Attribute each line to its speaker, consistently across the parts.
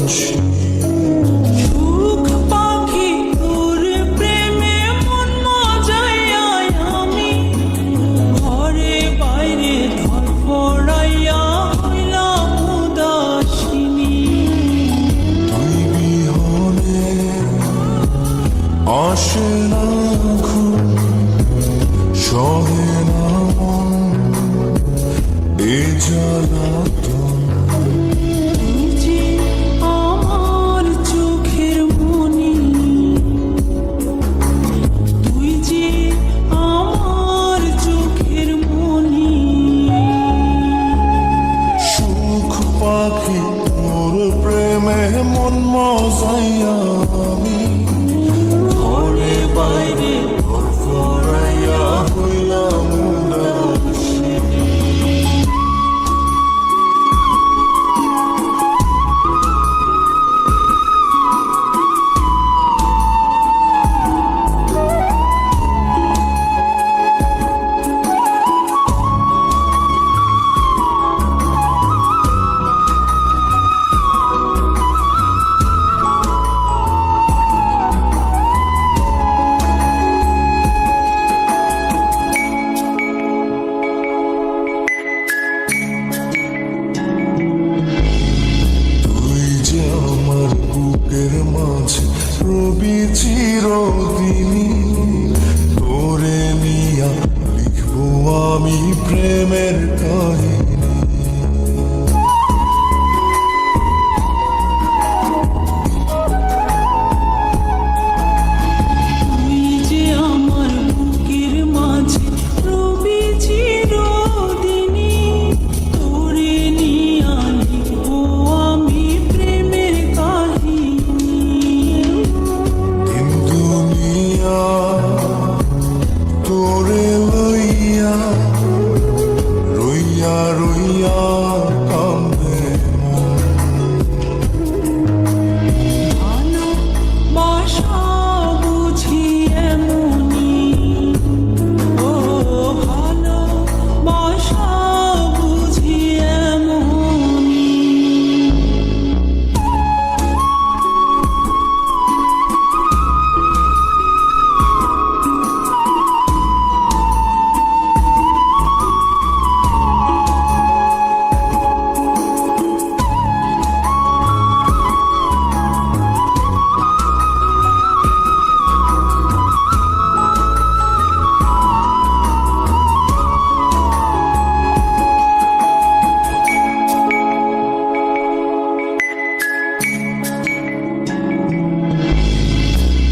Speaker 1: ভালোবাসি।
Speaker 2: সুখ পাখি তোর প্রেমে মন মজাইয়া আমি ঘরে বাইরে ধরফড়াইয়া হইলাম উদাসিনী।
Speaker 1: তুই বিহনে আসে না ঘুম, সহে না মন এ জ্বালাতন।
Speaker 2: তুই যে আমার চোখের মনি, তুই যে আমার চোখের মনি।
Speaker 1: সুখ পাখি তোর প্রেমে মন মজাইয়া আমি ঘরে বাইরে ধরফড়াইয়া হইলাম উদাসিনী। বুকের মাঝে রবি চিরদিনই, তোরে নিয়া লিখবো আমি প্রেমের কাহিনী।
Speaker 2: তুই যে আমার বুকের মাঝে রবি চিরদিনই, তোরে নিয়া লিখবো আমি প্রেমের কাহিনী।
Speaker 1: দিন দুনিয়া তোরে লইয়া রইয়া রইয়া কান্দে মন।
Speaker 2: ভালোবাসা বুঝি এমনি, ও ভালোবাসা বুঝি এমনি।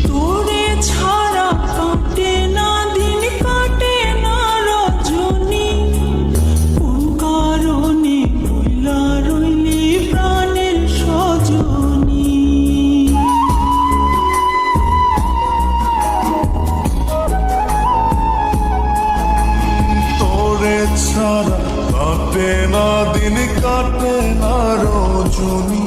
Speaker 2: তোরে ছাড়া কাটে না দিন, কাটে না রজনী। কোন কারণে ভুলা রইলি প্রাণের সজনী।
Speaker 1: তোরে ছাড়া কাটে না দিন, কাটে না রজনী।